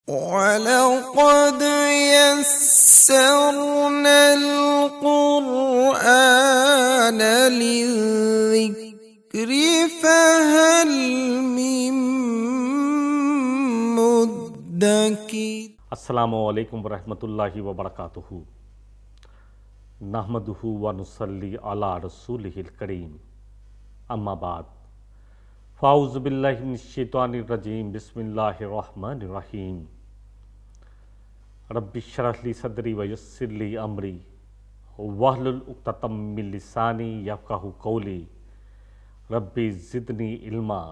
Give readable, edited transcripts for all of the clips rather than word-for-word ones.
وَلَقَدْ يَسَّرْنَا الْقُرْآنَ لِلذِّكْرِ فَهَلْ مِن مُّدَّكِرٍ۔ السلام علیکم ورحمۃ اللہ وبرکاتہ۔ نحمدہ ونصلی علی رسولہ الکریم، اما بعد، فاعوذ باللہ من الشیطان الرجیم، بسم اللہ الرحمن الرحیم۔ رب اشرح لی صدری ویسر لی امری واحلل عقدۃ من لسانی یفقہوا قولی، رب زدنی علما۔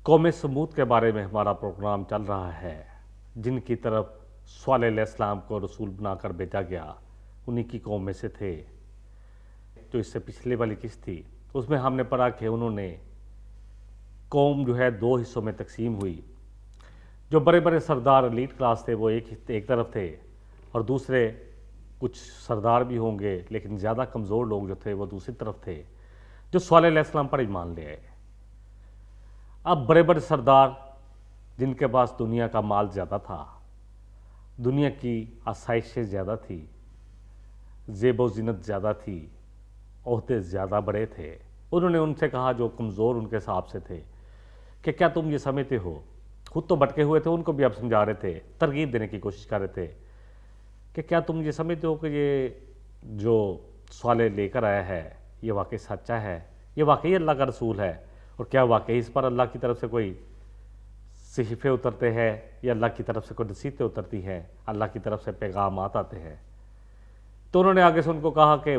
قوم سمود کے بارے میں ہمارا پروگرام چل رہا ہے، جن کی طرف صالح علیہ السلام کو رسول بنا کر بھیجا گیا، انہی کی قوم میں سے تھے۔ جو اس سے پچھلے والی قسط تھی، اس میں ہم نے پڑھا کہ انہوں نے قوم جو ہے دو حصوں میں تقسیم ہوئی۔ جو بڑے بڑے سردار ایلیٹ کلاس تھے وہ ایک طرف تھے، اور دوسرے کچھ سردار بھی ہوں گے لیکن زیادہ کمزور لوگ جو تھے وہ دوسری طرف تھے، جو صالح علیہ السلام پر ایمان لے آئے۔ اب بڑے بڑے سردار جن کے پاس دنیا کا مال زیادہ تھا، دنیا کی آسائشیں زیادہ تھی، زیب و زینت زیادہ تھی، عہدے زیادہ بڑے تھے، انہوں نے ان سے کہا جو کمزور ان کے حساب سے تھے کہ کیا تم یہ سمجھتے ہو، خود تو بھٹکے ہوئے تھے، ان کو بھی اب سمجھا رہے تھے، ترغیب دینے کی کوشش کر رہے تھے کہ کیا تم یہ سمجھتے ہو کہ یہ جو صالح لے کر آیا ہے یہ واقعی سچا ہے، یہ واقعی اللہ کا رسول ہے، اور کیا واقعی اس پر اللہ کی طرف سے کوئی صحیفے اترتے ہیں یا اللہ کی طرف سے کوئی رسیدیں اترتی ہیں، اللہ کی طرف سے پیغامات آتے ہیں۔ تو انہوں نے آگے سے ان کو کہا کہ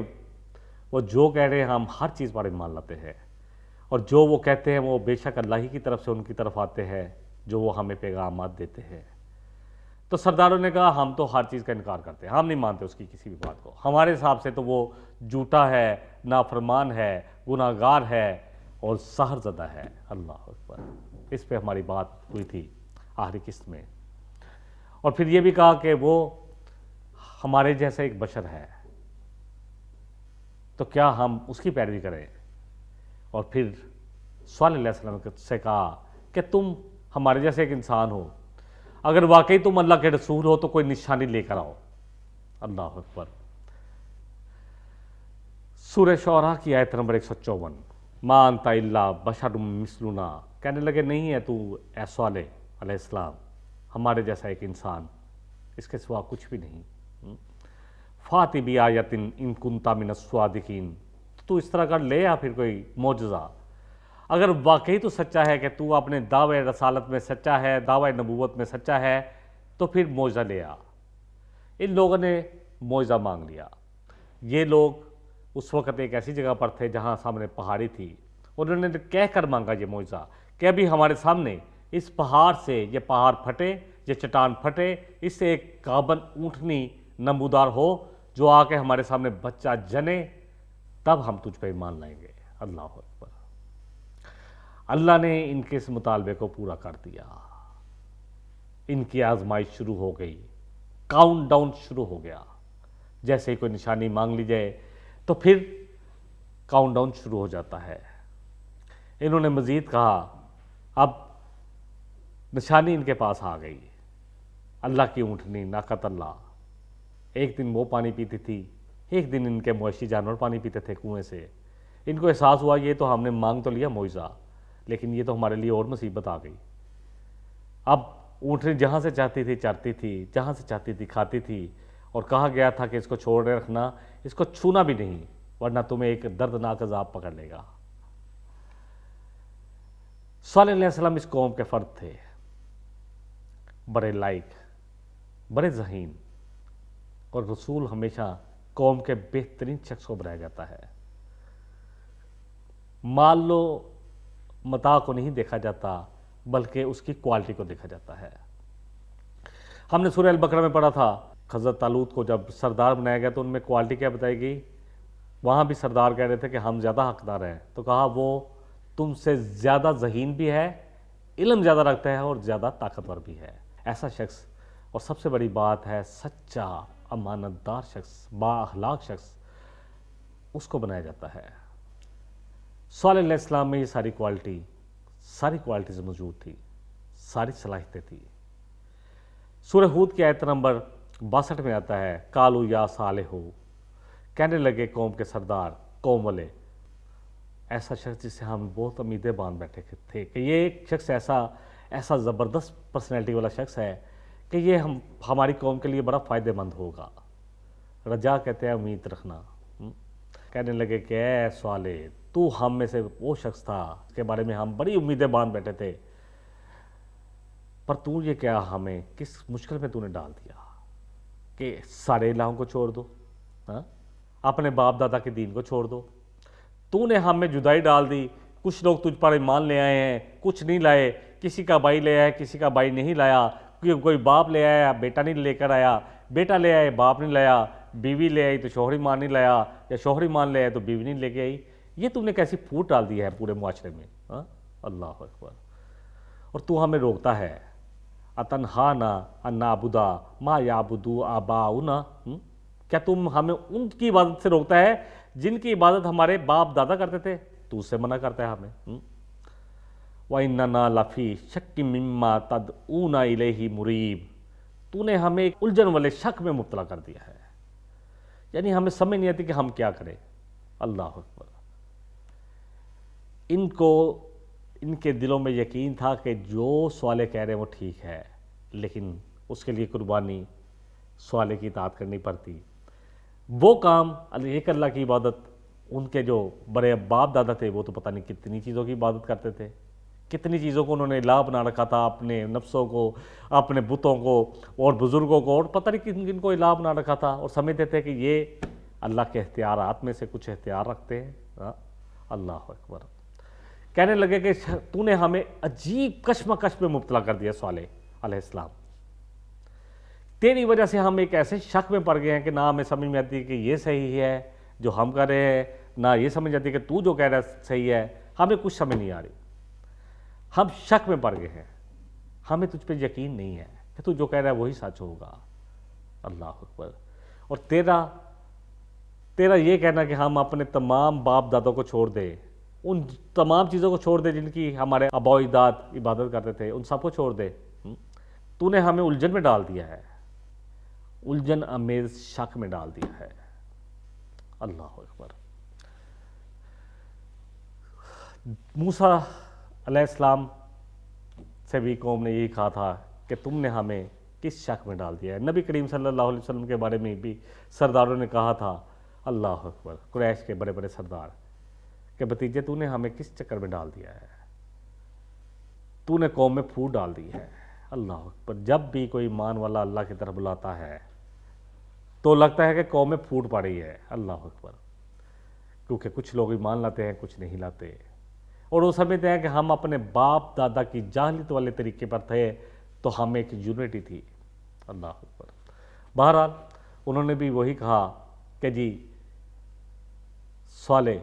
وہ جو کہہ رہے ہیں ہم ہر چیز پر ایمان لاتے ہیں، اور جو وہ کہتے ہیں وہ بے شک اللہ ہی کی طرف سے ان کی طرف آتے ہیں جو وہ ہمیں پیغامات دیتے ہیں۔ تو سرداروں نے کہا ہم تو ہر چیز کا انکار کرتے ہیں، ہم نہیں مانتے اس کی کسی بھی بات کو، ہمارے حساب سے تو وہ جھوٹا ہے، نافرمان ہے، گناہ گار ہے اور سحر زدہ ہے۔ اللہ اکبر۔ اس پہ ہماری بات ہوئی تھی آخری قسط میں، اور پھر یہ بھی کہا کہ وہ ہمارے جیسا ایک بشر ہے، تو کیا ہم اس کی پیروی کریں؟ اور پھر صالح علیہ السلام سے کہا کہ تم ہمارے جیسے ایک انسان ہو، اگر واقعی تم اللہ کے رسول ہو تو کوئی نشانی لے کر آؤ۔ اللہ اکبر۔ سورہ شعراء کی آیت نمبر 154، ما انت الا بشر مثلنا، کہنے لگے نہیں ہے تو اے صالح علیہ السلام ہمارے جیسا ایک انسان، اس کے سوا کچھ بھی نہیں۔ فاتی بآیۃ ان کنت من الصادقین، تو اس طرح کر لے یا پھر کوئی معجزہ، اگر واقعی تو سچا ہے کہ تو اپنے دعوے رسالت میں سچا ہے، دعوے نبوت میں سچا ہے، تو پھر معجزہ لے آ۔ ان لوگوں نے معجزہ مانگ لیا۔ یہ لوگ اس وقت ایک ایسی جگہ پر تھے جہاں سامنے پہاڑی تھی، انہوں نے کہہ کر مانگا یہ معجزہ کہ ابھی ہمارے سامنے اس پہاڑ سے یہ پہاڑ پھٹے، یہ چٹان پھٹے، اس سے ایک گابن اونٹنی نمودار ہو جو آ کے ہمارے سامنے بچہ جنے، تب ہم تجھ پہ ایمان لائیں گے۔ اللہ اکبر۔ اللہ نے ان کے اس مطالبے کو پورا کر دیا، ان کی آزمائش شروع ہو گئی، کاؤنٹ ڈاؤن شروع ہو گیا۔ جیسے ہی کوئی نشانی مانگ لی جائے تو پھر کاؤنٹ ڈاؤن شروع ہو جاتا ہے۔ انہوں نے مزید کہا اب نشانی ان کے پاس آ گئی، اللہ کی اونٹنی ناقۃ اللہ، ایک دن وہ پانی پیتی تھی، ایک دن ان کے مویشی جانور پانی پیتے تھے کنویں سے۔ ان کو احساس ہوا یہ تو ہم نے مانگ تو لیا معجزہ، لیکن یہ تو ہمارے لیے اور مصیبت آ گئی۔ اب اونٹنی جہاں سے چاہتی تھی چرتی تھی، جہاں سے چاہتی تھی کھاتی تھی، اور کہا گیا تھا کہ اس کو چھوڑے رکھنا، اس کو چھونا بھی نہیں ورنہ تمہیں ایک دردناک عذاب پکڑ لے گا۔ صالح علیہ السلام اس قوم کے فرد تھے، بڑے لائق، بڑے ذہین، اور رسول ہمیشہ قوم کے بہترین شخص کو بنایا جاتا ہے۔ مال و متاع کو نہیں دیکھا جاتا بلکہ اس کی کوالٹی کو دیکھا جاتا ہے۔ ہم نے سورہ البقرہ میں پڑھا تھا حضرت طالوت کو جب سردار بنایا گیا تو ان میں کوالٹی کیا بتائی گئی؟ وہاں بھی سردار کہہ رہے تھے کہ ہم زیادہ حقدار ہیں، تو کہا وہ تم سے زیادہ ذہین بھی ہے، علم زیادہ رکھتا ہے اور زیادہ طاقتور بھی ہے۔ ایسا شخص، اور سب سے بڑی بات ہے سچا امانت دار شخص، با اخلاق شخص، اس کو بنایا جاتا ہے۔ صالح علیہ السلام میں یہ ساری کوالٹیز موجود تھی۔ ساری صلاحیتیں تھیں۔ سورہ ہود کی آیت نمبر 62 میں آتا ہے، کالو یا صالح ہو، کہنے لگے قوم کے سردار، قوم والے، ایسا شخص جس سے ہم بہت امیدیں باندھ بیٹھے تھے کہ یہ ایک شخص ایسا زبردست پرسنالٹی والا شخص ہے کہ یہ ہماری قوم کے لیے بڑا فائدہ مند ہوگا۔ رجا کہتے ہیں امید رکھنا۔ کہنے لگے کہ اے صالح، تو ہم میں سے وہ شخص تھا اس کے بارے میں ہم بڑی امیدیں باندھ بیٹھے تھے، پر تو یہ کیا ہمیں کس مشکل میں تو نے ڈال دیا کہ سارے الہوں کو چھوڑ دو، اپنے باپ دادا کے دین کو چھوڑ دو۔ تو نے ہم میں جدائی ڈال دی، کچھ لوگ تجھ پر ایمان لے آئے ہیں، کچھ نہیں لائے، کسی کا بھائی لے آیا، کسی کا بھائی نہیں لایا، کوئی باپ لے آیا بیٹا نہیں لے کر آیا، بیٹا لے آئے باپ نہیں لایا، بیوی لے آئی تو شوہر مان نہیں لایا، یا شوہر مان لے آئے تو بیوی نہیں لے کے آئی۔ یہ تم نے کیسی پھوٹ ڈال دی ہے پورے معاشرے میں، اللہ اکبر۔ اور تو ہمیں روکتا ہے، اتنہانا ان نعبد ما یعبد آباؤنا، کیا تم ہمیں ان کی عبادت سے روکتا ہے جن کی عبادت ہمارے باپ دادا کرتے تھے؟ تو اس سے منع کرتا ہے ہمیں۔ وَإِنَّنَا لَفِي شَكٍّ مِّمَّا تَدْعُونَا إِلَيْهِ مُرِيبٍ، تو نے ہمیں ایک الجھن والے شک میں مبتلا کر دیا ہے، یعنی ہمیں سمجھ نہیں آتی کہ ہم کیا کریں۔ اللہ اکبر۔ ان کے دلوں میں یقین تھا کہ جو صالح کہہ رہے ہیں وہ ٹھیک ہے، لیکن اس کے لیے قربانی صالح کی اطاعت کرنی پڑتی۔ وہ کام ایک اللہ کی عبادت، ان کے جو بڑے باپ دادا تھے وہ تو پتہ نہیں کتنی چیزوں کی عبادت کرتے تھے، کتنی چیزوں کو انہوں نے الہ بنا رکھا تھا، اپنے نفسوں کو، اپنے بتوں کو اور بزرگوں کو، اور پتہ نہیں کن کن کو الہ بنا رکھا تھا، اور سمجھتے تھے کہ یہ اللہ کے اختیارات میں سے کچھ اختیار رکھتے ہیں۔ اللہ اکبر۔ کہنے لگے کہ تو نے ہمیں عجیب کشمکش میں مبتلا کر دیا صالح علیہ السلام، تیری وجہ سے ہم ایک ایسے شک میں پڑ گئے ہیں کہ نہ ہمیں سمجھ میں آتی کہ یہ صحیح ہے جو ہم کر رہے ہیں، نہ یہ سمجھ آتی کہ تو جو کہہ رہا ہے صحیح ہے، ہمیں کچھ سمجھ نہیں آ رہی، ہم شک میں پڑ گئے ہیں، ہمیں تجھ پہ یقین نہیں ہے کہ تو جو کہہ رہا ہے وہی سچ ہوگا۔ اللہ اکبر۔ اور تیرا یہ کہنا کہ ہم اپنے تمام باپ دادوں کو چھوڑ دیں، ان تمام چیزوں کو چھوڑ دے جن کی ہمارے آباء و اجداد عبادت کرتے تھے، ان سب کو چھوڑ دے، تو نے ہمیں الجھن میں ڈال دیا ہے، الجھن امیز شک میں ڈال دیا ہے۔ اللہ اکبر۔ موسیٰ علیہ السلام سے بھی قوم نے یہی کہا تھا کہ تم نے ہمیں کس شک میں ڈال دیا ہے۔ نبی کریم صلی اللہ علیہ وسلم کے بارے میں بھی سرداروں نے کہا تھا، اللہ اکبر، قریش کے بڑے بڑے سردار، کہ بھتیجے تو نے ہمیں کس چکر میں ڈال دیا ہے، تو نے قوم میں پھوٹ ڈال دی ہے۔ اللہ اکبر۔ جب بھی کوئی ایمان والا اللہ کی طرف بلاتا ہے تو لگتا ہے کہ قوم میں پھوٹ پڑی ہے۔ اللہ اکبر۔ کیونکہ کچھ لوگ ایمان لاتے ہیں، کچھ نہیں لاتے، اور وہ سمجھتے ہیں کہ ہم اپنے باپ دادا کی جاہلیت والے طریقے پر تھے تو ہمیں ایک یونٹی تھی۔ اللہ اکبر۔ بہرحال انہوں نے بھی وہی کہا کہ جی صالح،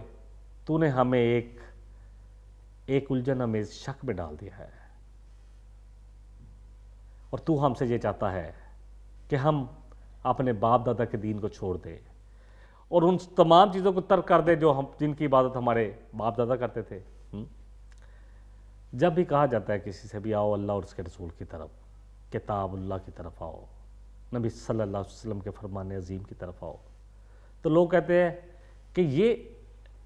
تو نے ہمیں ایک الجھن امیز شک میں ڈال دیا ہے، اور تو ہم سے یہ چاہتا ہے کہ ہم اپنے باپ دادا کے دین کو چھوڑ دیں اور ان تمام چیزوں کو ترک کر دیں جن کی عبادت ہمارے باپ دادا کرتے تھے۔ جب بھی کہا جاتا ہے کسی سے بھی آؤ اللہ اور اس کے رسول کی طرف، کتاب اللہ کی طرف آؤ، نبی صلی اللہ علیہ وسلم کے فرمان عظیم کی طرف آؤ، تو لوگ کہتے ہیں کہ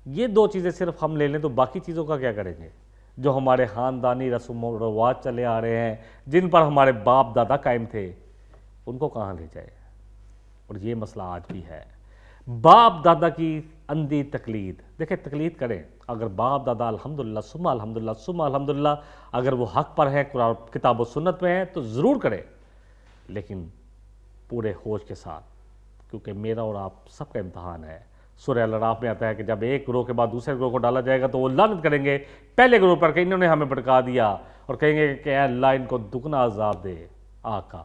یہ دو چیزیں صرف ہم لے لیں تو باقی چیزوں کا کیا کریں گے؟ جو ہمارے خاندانی رسم و رواج چلے آ رہے ہیں، جن پر ہمارے باپ دادا قائم تھے، ان کو کہاں لے جائے؟ اور یہ مسئلہ آج بھی ہے، باپ دادا کی اندھی تقلید۔ دیکھیں، تقلید کریں، اگر باپ دادا الحمدللہ ثم الحمدللہ ثم الحمدللہ اگر وہ حق پر ہیں، قرآن کتاب و سنت میں ہیں تو ضرور کریں، لیکن پورے ہوش کے ساتھ، کیونکہ میرا اور آپ سب کا امتحان ہے۔ سورہ الاعراف میں آتا ہے کہ جب ایک گروہ کے بعد دوسرے گروہ کو ڈالا جائے گا تو وہ لعنت کریں گے پہلے گروہ پر کہ انہوں نے ہمیں بھٹکا دیا، اور کہیں گے کہ اے اللہ ان کو دگنا عذاب دے آقا۔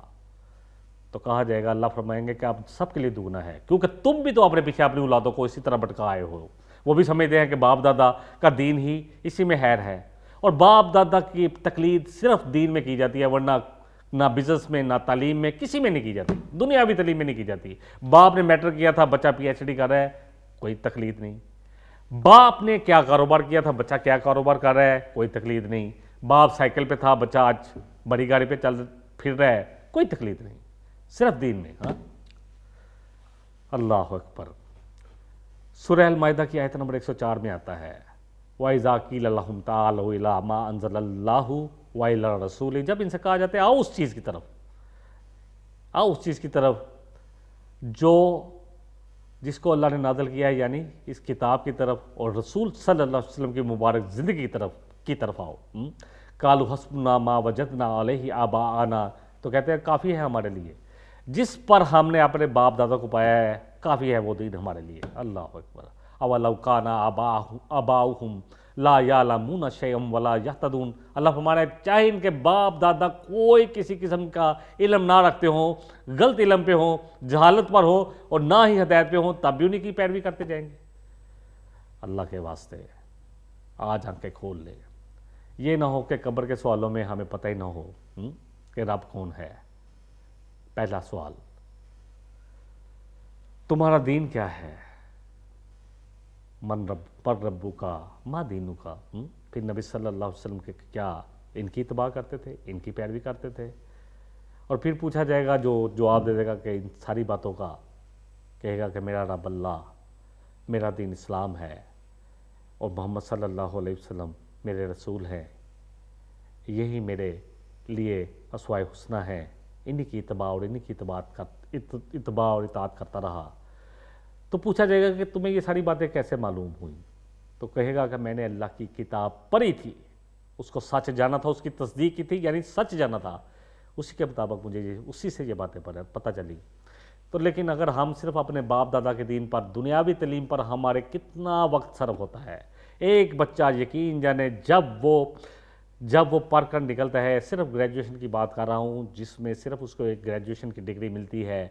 تو کہا جائے گا، اللہ فرمائیں گے کہ آپ سب کے لیے دگنا ہے، کیونکہ تم بھی تو اپنے پیچھے اپنی اولادوں کو اسی طرح بھٹکائے ہو۔ وہ بھی سمجھتے ہیں کہ باپ دادا کا دین ہی اسی میں خیر ہے، اور باپ دادا کی تقلید صرف دین میں کی جاتی ہے، ورنہ نہ بزنس میں، نہ تعلیم میں، کسی میں نہیں کی جاتی، دنیاوی تعلیم میں نہیں کی جاتی۔ باپ نے میٹرک کیا تھا، بچہ پی ایچ ڈی کر رہا ہے، کوئی تقلید نہیں۔ باپ نے کیا کاروبار کیا تھا، بچہ کیا کاروبار کر رہا ہے، کوئی تقلید نہیں۔ باپ سائیکل پہ تھا، بچہ آج بڑی گاڑی پہ چل پھر رہا ہے، کوئی تکلیف نہیں، صرف دین میں. ہاں اللہ اکبر. سورہ المائدہ کی آیت نمبر 104 میں آتا ہے وَإِذَا قِيلَ لَهُمْ تَعَالَوْا إِلَىٰ مَا أَنزَلَ اللَّهُ وَإِلَىٰ الرَّسُولِ، جب ان سے کہا جاتا ہے آؤ اس چیز کی طرف، آؤ اس چیز کی طرف جو جس کو اللہ نے نازل کیا ہے، یعنی اس کتاب کی طرف اور رسول صلی اللہ علیہ وسلم کی مبارک زندگی کی طرف آؤ. قَالُوا حَسْبُنَا مَا وَجَدْنَا عَلَيْهِ آبَاءَنَا، تو کہتے ہیں کافی ہے ہمارے لیے جس پر ہم نے اپنے باپ دادا کو پایا ہے، کافی ہے وہ دین ہمارے لیے. اللہ اکبر. اَوَلَوْ كَانَ آبَاؤُهُمْ لَا يَعْلَمُونَ شَيْئًا وَلَا يَهْتَدُونَ. اللہ فرمانا ہے چاہے ان کے باپ دادا کوئی کسی قسم کا علم نہ رکھتے ہوں، غلط علم پہ ہوں، جہالت پر ہوں اور نہ ہی ہدایت پہ ہوں، تب بھی انہیں کی پیروی کرتے جائیں گے. اللہ کے واسطے آج آنکھیں کھول لے. یہ نہ ہو کہ قبر کے سوالوں میں ہمیں پتہ ہی نہ ہو کہ رب کون ہے. پہلا سوال، تمہارا دین کیا ہے؟ من ربو کا ما دینو کا. پھر نبی صلی اللہ علیہ وسلم کے کیا ان کی اتباع کرتے تھے، ان کی پیروی کرتے تھے. اور پھر پوچھا جائے گا جو جواب دے دے گا کہ ان ساری باتوں کا، کہے گا کہ میرا رب اللہ، میرا دین اسلام ہے اور محمد صلی اللہ علیہ وسلم میرے رسول ہیں، یہی میرے لیے اسوائے حسنہ ہے، انہی کی اتباع اور انہی کی اتباع اور اطاعت کرتا رہا. تو پوچھا جائے گا کہ تمہیں یہ ساری باتیں کیسے معلوم ہوئیں؟ تو کہے گا کہ میں نے اللہ کی کتاب پڑھی تھی، اس کو سچ جانا تھا، اس کی تصدیق کی تھی، یعنی سچ جانا تھا، اسی کے مطابق مجھے اسی سے یہ باتیں پتہ چلی. تو لیکن اگر ہم صرف اپنے باپ دادا کے دین پر، دنیاوی تعلیم پر ہمارے کتنا وقت صرف ہوتا ہے. ایک بچہ یقین جانے جب وہ پڑھ کر نکلتا ہے، صرف گریجویشن کی بات کر رہا ہوں، جس میں صرف اس کو ایک گریجویشن کی ڈگری ملتی ہے،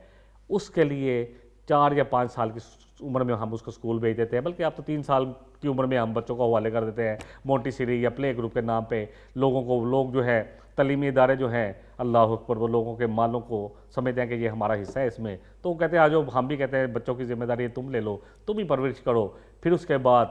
اس کے لیے 4 یا 5 سال کی عمر میں ہم اس کو اسکول بھیج دیتے ہیں، بلکہ اب تو 3 سال کی عمر میں ہم بچوں کو حوالے کر دیتے ہیں مونٹی سیری یا پلے گروپ کے نام پہ. لوگ جو ہے تعلیمی ادارے جو ہیں، اللہ اکبر، وہ لوگوں کے مالوں کو سمجھتے ہیں کہ یہ ہمارا حصہ ہے اس میں. تو وہ کہتے ہیں آجو، ہم بھی کہتے ہیں بچوں کی ذمہ داری تم لے لو، تم ہی پرورش کرو. پھر اس کے بعد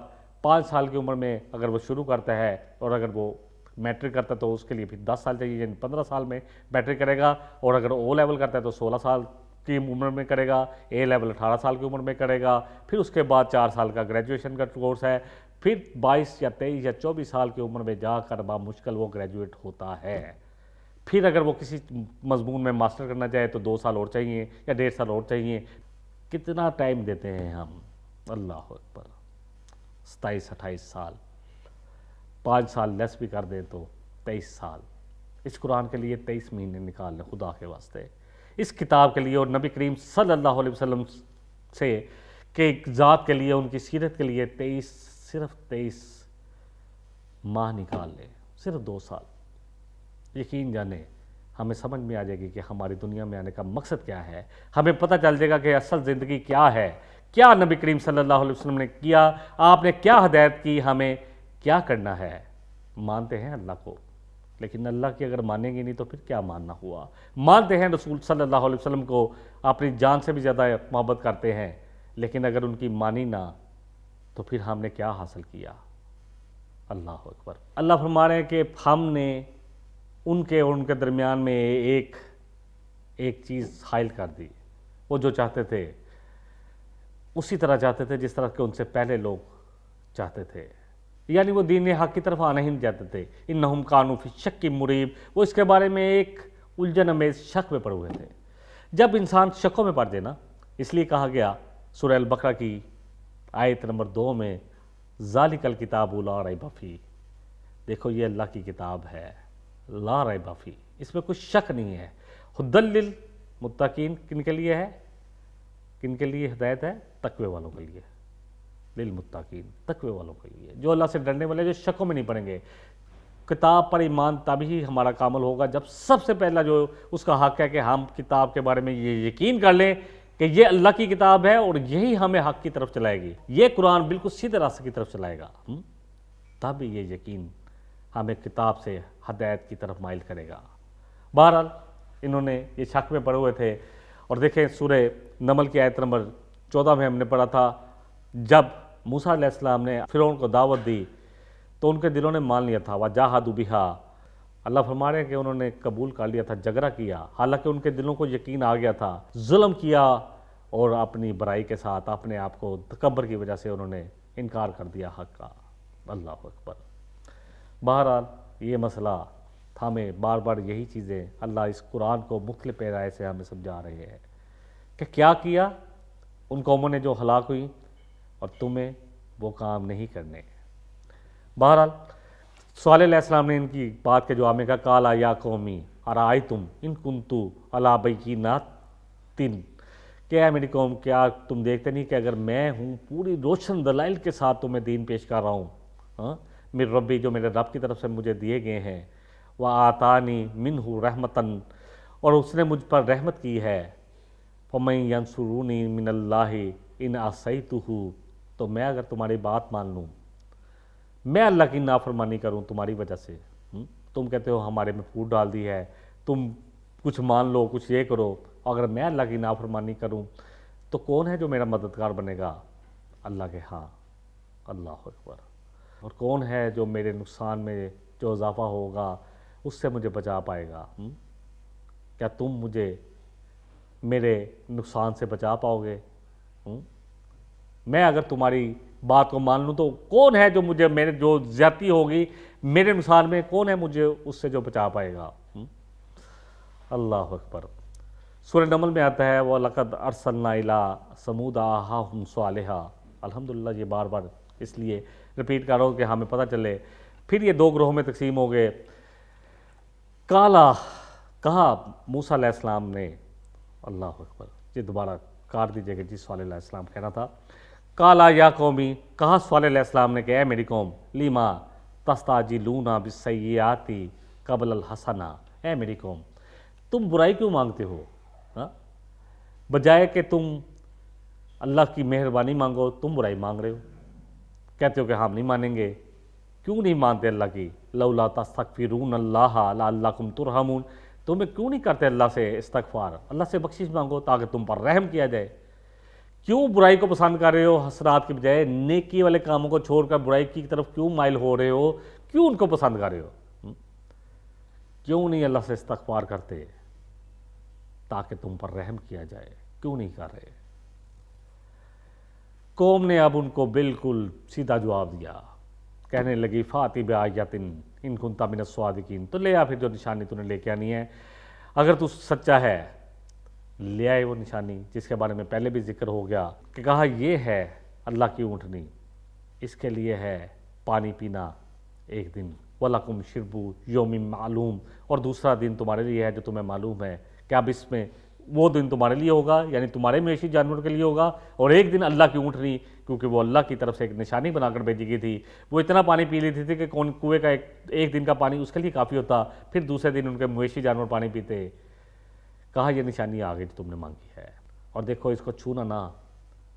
5 سال کی عمر میں اگر وہ شروع کرتا ہے اور اگر وہ میٹرک کرتا ہے تو اس کے لیے پھر 10 سال چاہیے، یعنی 15 سال میں میٹرک کرے گا. اور اگر او لیول کرتا ہے تو 16 سال کی عمر میں کرے گا، اے لیول 18 سال کی عمر میں کرے گا. پھر اس کے بعد 4 سال کا گریجویشن کا کورس ہے. پھر 22 یا 23 یا 24 سال کی عمر میں جا کر بامشکل وہ گریجویٹ ہوتا ہے. پھر اگر وہ کسی مضمون میں ماسٹر کرنا چاہے تو 2 سال اور چاہیے یا 1.5 سال اور چاہیے. کتنا ٹائم دیتے ہیں ہم؟ اللہ اکبر. 27-28 سال، 5 سال لیس بھی کر دیں تو 23 سال. اس قرآن کے لیے 23 مہینے نکال لیں خدا کے واسطے، اس کتاب کے لیے اور نبی کریم صلی اللہ علیہ وسلم سے کہ ذات کے لیے، ان کی سیرت کے لیے صرف 23 ماہ نکال لیں، صرف 2 سال. یقین جانے ہمیں سمجھ میں آ جائے گی کہ ہماری دنیا میں آنے کا مقصد کیا ہے. ہمیں پتہ چل جائے گا کہ اصل زندگی کیا ہے، کیا نبی کریم صلی اللہ علیہ وسلم نے کیا، آپ نے کیا ہدایت کی، ہمیں کیا کرنا ہے. مانتے ہیں اللہ کو، لیکن اللہ کی اگر مانیں گے نہیں تو پھر کیا ماننا ہوا. مانتے ہیں رسول صلی اللہ علیہ وسلم کو، اپنی جان سے بھی زیادہ محبت کرتے ہیں، لیکن اگر ان کی مانی نہ تو پھر ہم نے کیا حاصل کیا. اللہ اکبر. اللہ فرما رہے ہیں کہ ہم نے ان کے اور ان کے درمیان میں ایک چیز حائل کر دی. وہ جو چاہتے تھے اسی طرح چاہتے تھے جس طرح کہ ان سے پہلے لوگ چاہتے تھے، یعنی وہ دین حق کی طرف آنا ہی نہیں چاہتے تھے. انہم کانوا فی شک مریب، وہ اس کے بارے میں ایک الجھن امیز شک میں پڑے ہوئے تھے. جب انسان شکوں میں پڑ جائے نا، اس لیے کہا گیا سورہ البقرہ کی آیت نمبر 2 میں ذالک الکتاب لا ریب فیہ، دیکھو یہ اللہ کی کتاب ہے، لا ریب فیہ، اس میں کچھ شک نہیں ہے. ھدی للمتقین، کن کے لیے ہے؟ کن کے لیے ہدایت ہے؟ تقوی والوں کے لیے. للمتقین، تقوی والوں کے لیے، جو اللہ سے ڈرنے والے، جو شکوں میں نہیں پڑیں گے. کتاب پر ایمان تبھی ہمارا کامل ہوگا جب سب سے پہلا جو اس کا حق ہے کہ ہم کتاب کے بارے میں یہ یقین کر لیں کہ یہ اللہ کی کتاب ہے اور یہی ہمیں حق کی طرف چلائے گی. یہ قرآن بالکل سیدھے راستے کی طرف چلائے گا. تب یہ یقین ہمیں کتاب سے ہدایت کی طرف مائل کرے گا. بہرحال انہوں نے یہ شک میں پڑے ہوئے تھے. اور دیکھیں سورہ نمل کی آیت نمبر 14 میں ہم نے پڑھا تھا، جب موسیٰ علیہ السلام نے فرعون کو دعوت دی تو ان کے دلوں نے مان لیا تھا. وَجَاهَدُوا بِهَا اللہ فرما رہے ہیں کہ انہوں نے قبول کر لیا تھا، جھگڑا کیا، حالانکہ ان کے دلوں کو یقین آ گیا تھا، ظلم کیا اور اپنی برائی کے ساتھ اپنے آپ کو تکبر کی وجہ سے انہوں نے انکار کر دیا حق کا۔ اللہ اکبر۔ بہرحال یہ مسئلہ ہمیں بار بار یہی چیزیں اللہ اس قرآن کو مختلف پیرائے سے ہمیں سمجھا رہے ہیں کہ کیا کیا ان قوموں نے جو ہلاک ہوئی، اور تمہیں وہ کام نہیں کرنے۔ بہرحال صالح علیہ السلام نے ان کی بات کے جواب میں کہا قالا یا قومی ارائیتم ان کنتو علی بینۃ، کہ اے میری قوم کیا تم دیکھتے نہیں کہ اگر میں ہوں پوری روشن دلائل کے ساتھ تمہیں دین پیش کر رہا ہوں، میرے ربی جو میرے رب کی طرف سے مجھے دیے گئے ہیں، وآتانی منہ رحمتاً، اور اس نے مجھ پر رحمت کی ہے، فمن ینصرونی من اللہ ان عصیتہ، تو میں اگر تمہاری بات مان لوں، میں اللہ کی نافرمانی کروں تمہاری وجہ سے، تم کہتے ہو ہمارے میں پھوٹ ڈال دی ہے، تم کچھ مان لو، کچھ یہ کرو، اگر میں اللہ کی نافرمانی کروں تو کون ہے جو میرا مددگار بنے گا اللہ کے ہاں؟ اللہ اکبر۔ اور کون ہے جو میرے نقصان میں جو اضافہ ہوگا اس سے مجھے بچا پائے گا؟ کیا تم مجھے میرے نقصان سے بچا پاؤ گے؟ میں اگر تمہاری بات کو مان لوں تو کون ہے جو مجھے میرے جو زیادتی ہوگی میرے نقصان میں، کون ہے مجھے اس سے جو بچا پائے گا؟ اللہ اکبر۔ سورہ نمل میں آتا ہے وَلَقَدْ أَرْسَلْنَا إِلَىٰ ثَمُودَ أَخَاهُمْ صَالِحًا۔ الحمدللہ یہ بار بار اس لیے رپیٹ کر رہا ہوں کہ ہمیں پتہ چلے۔ پھر یہ دو گروہوں میں تقسیم ہو گئے۔ کہا موسیٰ علیہ السلام نے، اللہ اکبر، یہ دوبارہ کاٹ دیجئے کہ جی صالح علیہ السلام کہنا تھا، قالا یا قومی، کہا صالح علیہ السلام نے کہ اے میری قوم، لیما تستعجلون بالسیئات قبل الحسنہ، اے میری قوم تم برائی کیوں مانگتے ہو؟ بجائے کہ تم اللہ کی مہربانی مانگو تم برائی مانگ رہے ہو، کہتے ہو کہ ہم نہیں مانیں گے۔ کیوں نہیں مانتے اللہ کی؟ لولا تستغفرون اللہ لعلکم ترحمون، تمہیں کیوں نہیں کرتے اللہ سے استغفار، اللہ سے بخشش مانگو تاکہ تم پر رحم کیا جائے۔ کیوں برائی کو پسند کر رہے ہو؟ حسنات کی بجائے نیکی والے کاموں کو چھوڑ کر برائی کی طرف کیوں مائل ہو رہے ہو؟ کیوں ان کو پسند کر رہے ہو؟ کیوں نہیں اللہ سے استغفار کرتے تاکہ تم پر رحم کیا جائے؟ کیوں نہیں کر رہے؟ قوم نے اب ان کو بالکل سیدھا جواب دیا، کہنے لگی فاتی بآیۃ ان کنت من الصادقین، تو لے آ پھر جو نشانی تو نے لے کے آنی ہے، اگر تو سچا ہے لے آئے وہ نشانی جس کے بارے میں پہلے بھی ذکر ہو گیا کہ کہا یہ ہے اللہ کی اونٹنی، اس کے لیے ہے پانی پینا ایک دن، وَلَكُمْ شِرْبُ یوم معلوم، اور دوسرا دن تمہارے لیے ہے جو تمہیں معلوم ہے کہ اب اس میں وہ دن تمہارے لیے ہوگا، یعنی تمہارے مویشی جانور کے لیے ہوگا، اور ایک دن اللہ کی اونٹنی، کیونکہ وہ اللہ کی طرف سے ایک نشانی بنا کر بھیجی گئی تھی، وہ اتنا پانی پی لیتی تھی کہ کنویں کا ایک دن کا پانی اس کے لیے کافی ہوتا، پھر دوسرے دن ان کے مویشی جانور پانی پیتے۔ کہا یہ نشانی آ گئی جو تم نے مانگی ہے، اور دیکھو اس کو چھونا نہ،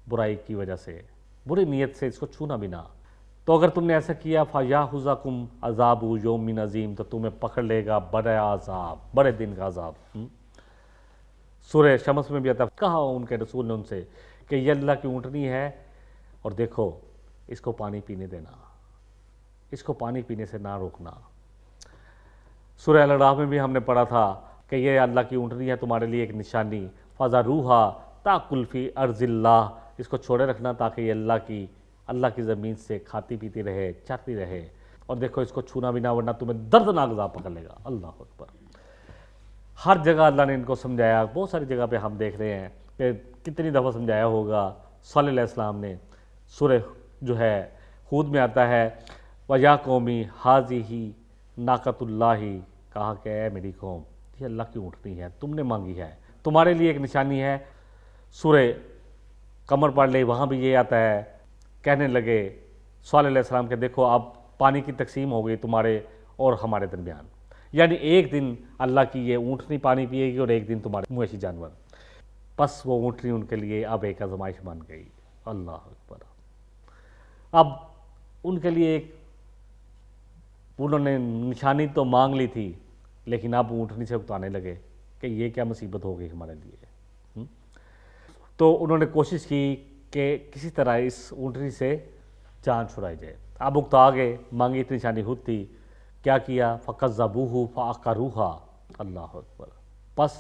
برائی کی وجہ سے، بری نیت سے اس کو چھونا بھی نہ، تو اگر تم نے ایسا کیا فَيَأْخُذَكُمْ عَذَابُ يَوْمٍ عَظِيمٍ، تو تمہیں پکڑ لے گا بڑا عذاب، بڑے دن کا عذاب۔ سورہ شمس میں بھی آتا ہے، کہا ان کے رسول نے ان سے کہ یہ اللہ کی اونٹنی ہے، اور دیکھو اس کو پانی پینے دینا، اس کو پانی پینے سے نہ روکنا۔ سورہ الاعراف میں بھی ہم نے پڑھا تھا کہ یہ اللہ کی اونٹنی ہے تمہارے لیے ایک نشانی، فَذَرُوهَا تَأْكُلْ فِي أَرْضِ اللَّهِ، اس کو چھوڑے رکھنا تاکہ یہ اللہ کی زمین سے کھاتی پیتی رہے، چرتی رہے، اور دیکھو اس کو چھونا بھی نہ ورنہ تمہیں دردناک عذاب پکڑ لے گا۔ اللہ اکبر۔ ہر جگہ اللہ نے ان کو سمجھایا، بہت ساری جگہ پہ ہم دیکھ رہے ہیں کہ کتنی دفعہ سمجھایا ہوگا صلی اللہ علیہ السلام نے۔ سورہ جو ہے ہود میں آتا ہے وَيَا قَوْمِ هَٰذِهِ نَاقَةُ اللَّهِ، کہا کہ اے میری قوم یہ اللہ کی اونٹنی ہے، تم نے مانگی ہے، تمہارے لیے ایک نشانی ہے۔ سورہ قمر پڑھ لے، وہاں بھی یہ آتا ہے، کہنے لگے صلی اللہ علیہ السلام کہ دیکھو اب پانی کی تقسیم ہو گئی تمہارے اور ہمارے درمیان، یعنی ایک دن اللہ کی یہ اونٹنی پانی پیے گی اور ایک دن تمہارے مویشی جانور، بس وہ اونٹنی ان کے لیے اب ایک آزمائش بن گئی۔ اللہ اکبر۔ اب ان کے لیے ایک انہوں نے نشانی تو مانگ لی تھی، لیکن اب اونٹنی سے اکتانے لگے کہ یہ کیا مصیبت ہو گئی ہمارے لیے۔ تو انہوں نے کوشش کی کہ کسی طرح اس اونٹنی سے جان چھڑائی جائے۔ اب اکتا گئے، مانگی اتنی نشانی خود تھی، کیا کیا؟ فَكَذَّبُوهُ فَعَقَرُوهَا، اللہ اکبر، پس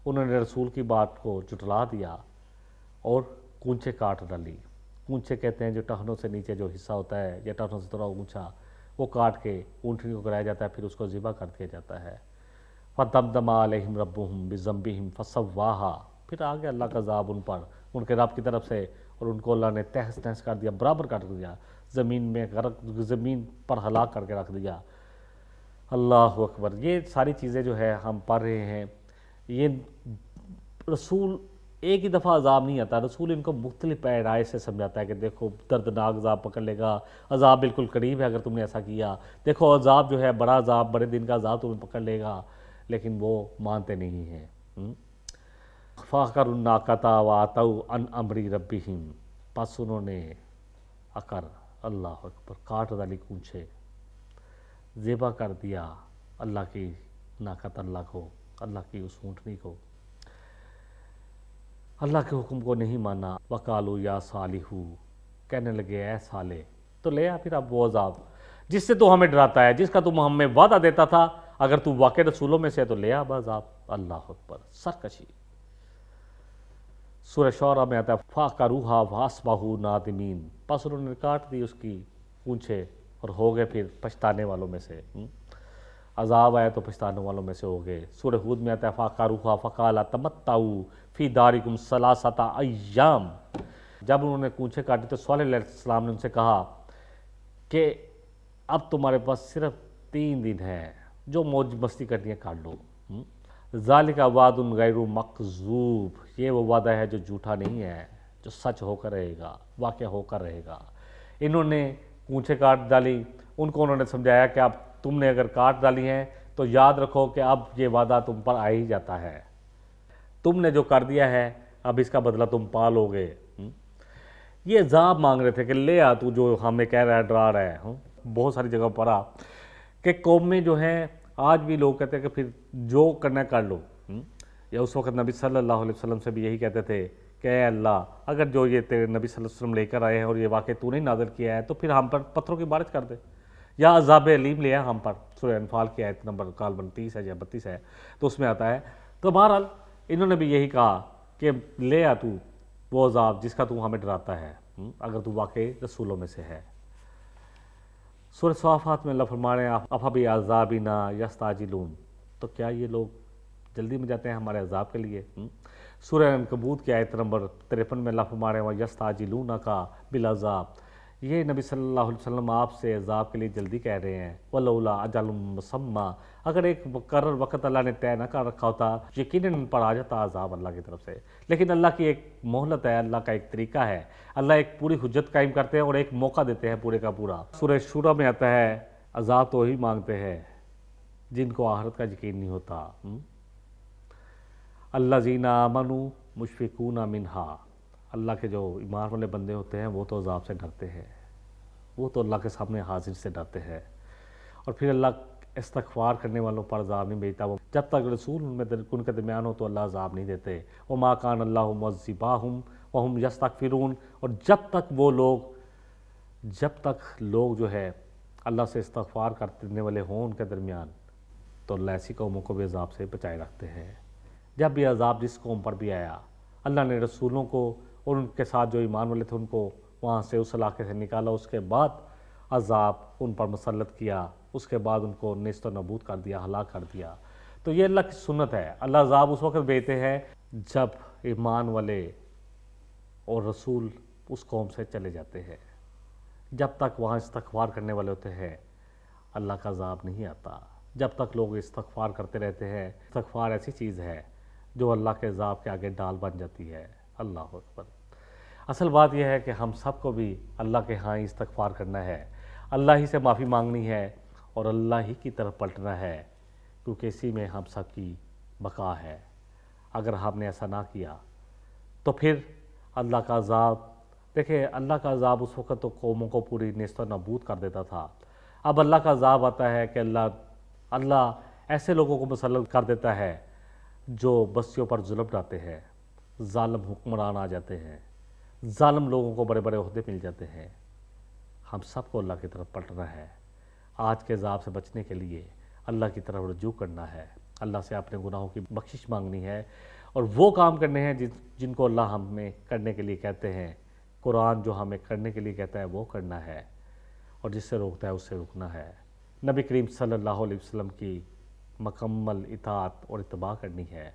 انہوں نے رسول کی بات کو جھٹلا دیا اور کونچے کاٹ ڈالی۔ کونچے کہتے ہیں جو ٹہنوں سے نیچے جو حصہ ہوتا ہے یا ٹہنوں سے تھوڑا اونچا، وہ کاٹ کے اونٹنی کو کرایا جاتا ہے، پھر اس کو ذبح کر دیا جاتا ہے۔ فَدَمْدَمَ عَلَيْهِمْ رَبُّهُمْ بِذَنبِهِمْ فَسَوَّاهَا، پھر آ گیا اللہ کا عذاب ان پر، ان کے رب کی طرف سے، اور ان کو اللہ نے تہس نہس کر دیا، برابر کر دیا، زمین میں غرق، زمین پر ہلاک کر کے رکھ دیا۔ اللہ اکبر۔ یہ ساری چیزیں جو ہے ہم پڑھ رہے ہیں، یہ رسول ایک ہی دفعہ عذاب نہیں آتا، رسول ان کو مختلف پیرائے سے سمجھاتا ہے کہ دیکھو دردناک عذاب پکڑ لے گا، عذاب بالکل قریب ہے اگر تم نے ایسا کیا، دیکھو عذاب جو ہے بڑا عذاب، بڑے دن کا عذاب تمہیں پکڑ لے گا، لیکن وہ مانتے نہیں ہیں۔ فَعَقَرُوا النَّاقَةَ وَعَتَوْا عَنْ أَمْرِ رَبِّهِمْ، پس انہوں نے عقر، اللہ اکبر، کاٹ ڈالی کونچے، ذبح کر دیا اللہ کی ناقت اللہ کو، اللہ کی اس اونٹنی کو، اللہ کے حکم کو نہیں مانا۔ وَقَالُوا يَا صَالِحُ، کہنے لگے اے صالح، تو لے آ پھر اب وہ عذاب جس سے تو ہمیں ڈراتا ہے، جس کا تم ہمیں وعدہ دیتا تھا، اگر تو واقع رسولوں میں سے ہے تو لے آ عذاب۔ اللہ اکبر، سرکشی۔ سورہ شعراء میں آتا ہے فَعَقَرُوهَا فَأَصْبَحُوا نَادِمِينَ، پس انہوں نے کاٹ دی اس کی پونچھے اور ہو گئے پھر پچھتانے والوں میں سے، عذاب آیا تو پچھتانے والوں میں سے ہو گئے۔ سورہ ہود میں آتا ہے فَعَقَرُوهَا فَقَالَ تَمَتَّعُوا فِي دَارِكُمْ ثَلَاثَةَ أَيَّامٍ، جب انہوں نے کونچے کاٹی تو صالح علیہ السلام نے ان سے کہا کہ اب تمہارے پاس صرف 3 دن ہے، جو موج مستی کرنی ہے کر لو۔ ذالک وعد غیر مکذوب، یہ وہ وعدہ ہے جو جھوٹا نہیں ہے، جو سچ ہو کر رہے گا، واقع ہو کر رہے گا۔ انہوں نے کونچے کاٹ ڈالی، ان کو انہوں نے سمجھایا کہ اب تم نے اگر کاٹ ڈالی ہیں تو یاد رکھو کہ اب یہ وعدہ تم پر آ ہی جاتا ہے، تم نے جو کر دیا ہے اب اس کا بدلہ تم پا لو گے۔ یہ عذاب مانگ رہے تھے کہ لے آ تو جو ہمیں کہہ رہا ہے، ڈرا رہا ہے۔ بہت ساری جگہ پڑھا کہ قومیں جو ہیں آج بھی لوگ کہتے ہیں کہ پھر جو کرنا ہے کر لو، یا اس وقت نبی صلی اللہ علیہ وسلم سے بھی یہی کہتے تھے کہ اے اللہ، اگر جو یہ تیرے نبی صلی اللہ علیہ وسلم لے کر آئے ہیں اور یہ واقع تو نہیں نازل کیا ہے تو پھر ہم پر پتھروں کی بارش کر دے، یا عذاب علیم لے آ ہم پر۔ سورہ انفال کی آیت نمبر غالباً 30 ہے یا 32 ہے، تو اس میں آتا ہے۔ تو بہرحال انہوں نے بھی یہی کہا کہ لے آ تو وہ عذاب جس کا تو ہمیں ڈراتا ہے، اگر تو واقعی رسولوں میں سے ہے۔ سورہ صافات میں اللہ فرما رہے ہیں افبعذابنا یستعجلون، تو کیا یہ لوگ جلدی میں جاتے ہیں ہمارے عذاب کے لیے؟ سورہ عنکبوت کی آیت نمبر 53 میں اللہ فرما رہے ہیں یستعجلونک بالعذاب، یہ نبی صلی اللہ علیہ وسلم آپ سے عذاب کے لیے جلدی کہہ رہے ہیں۔ ولولا اجل مسمى، اگر ایک مقرر وقت اللہ نے طے نہ کر رکھا ہوتا یقیناً ان پر آ جاتا عذاب اللہ کی طرف سے، لیکن اللہ کی ایک مہلت ہے، اللہ کا ایک طریقہ ہے، اللہ ایک پوری حجت قائم کرتے ہیں اور ایک موقع دیتے ہیں پورے کا پورا۔ سورہ شورى میں آتا ہے عذاب تو وہی مانگتے ہیں جن کو آخرت کا یقین نہیں ہوتا۔ الذین آمنوا مشفقون منہا، اللہ کے جو ایمان والے بندے ہوتے ہیں وہ تو عذاب سے ڈرتے ہیں، وہ تو اللہ کے سامنے حاضر سے ڈرتے ہیں، اور پھر اللہ استغفار کرنے والوں پر عذاب نہیں بھیجتا، وہ جب تک رسول ان کے درمیان ہو تو اللہ عذاب نہیں دیتے۔ وما کان اللہ معذباہم وہم یستغفرون، اور جب تک لوگ جو ہے اللہ سے استغفار کرنے والے ہوں ان کے درمیان، تو اللہ ایسی قوموں کو بھی عذاب سے بچائے رکھتے ہیں۔ جب بھی عذاب جس قوم پر بھی آیا، اللہ نے رسولوں کو اور ان کے ساتھ جو ایمان والے تھے ان کو وہاں سے اس علاقے سے نکالا، اس کے بعد عذاب ان پر مسلط کیا، اس کے بعد ان کو نیست و نابود کر دیا، ہلاک کر دیا۔ تو یہ اللہ کی سنت ہے، اللہ عذاب اس وقت بھیجتے ہیں جب ایمان والے اور رسول اس قوم سے چلے جاتے ہیں، جب تک وہاں استغفار کرنے والے ہوتے ہیں اللہ کا عذاب نہیں آتا، جب تک لوگ استغفار کرتے رہتے ہیں۔ استغفار ایسی چیز ہے جو اللہ کے عذاب کے آگے ڈال بن جاتی ہے۔ اللہ اکبر۔ اصل بات یہ ہے کہ ہم سب کو بھی اللہ کے ہاں استغفار کرنا ہے، اللہ ہی سے معافی مانگنی ہے اور اللہ ہی کی طرف پلٹنا ہے، کیونکہ اسی میں ہم سب کی بقا ہے۔ اگر ہم نے ایسا نہ کیا تو پھر اللہ کا عذاب، دیکھیں اللہ کا عذاب اس وقت تو قوموں کو پوری نیست و نابود کر دیتا تھا، اب اللہ کا عذاب آتا ہے کہ اللہ ایسے لوگوں کو مسلط کر دیتا ہے جو بستیوں پر ظلم ڈھاتے ہیں، ظالم حکمران آ جاتے ہیں، ظالم لوگوں کو بڑے بڑے عہدے مل جاتے ہیں۔ ہم سب کو اللہ کی طرف پلٹنا ہے، آج کے عذاب سے بچنے کے لیے اللہ کی طرف رجوع کرنا ہے، اللہ سے اپنے گناہوں کی بخشش مانگنی ہے، اور وہ کام کرنے ہیں جن کو اللہ ہمیں کرنے کے لیے کہتے ہیں، قرآن جو ہمیں کرنے کے لیے کہتا ہے وہ کرنا ہے، اور جس سے روکتا ہے اس سے رکنا ہے۔ نبی کریم صلی اللہ علیہ وسلم کی مکمل اطاعت اور اتباع کرنی ہے،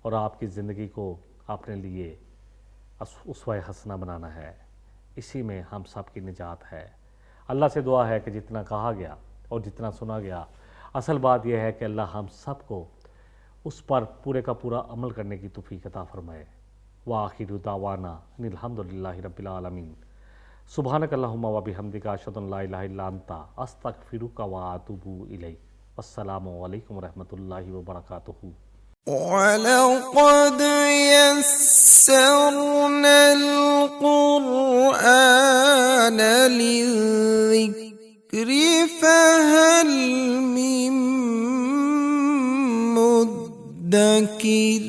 اور آپ کی زندگی کو اپنے لیے اسوہ حسنہ بنانا ہے۔ اسی میں ہم سب کی نجات ہے۔ اللہ سے دعا ہے کہ جتنا کہا گیا اور جتنا سنا گیا، اصل بات یہ ہے کہ اللہ ہم سب کو اس پر پورے کا پورا عمل کرنے کی توفیق عطا فرمائے۔ وآخر دعوانا ان الحمدللہ رب العالمین۔ سبحانک اللہم و بحمدک اشہد ان لا الہ الا انت استغفرک و اتوب الیک۔ السلام علیکم ورحمۃ اللہ وبرکاتہ۔ وَلَقَدْ يَسَّرْنَا الْقُرْآنَ لِلذِّكْرِ فَهَلْ مِن مُّدَّكِرٍ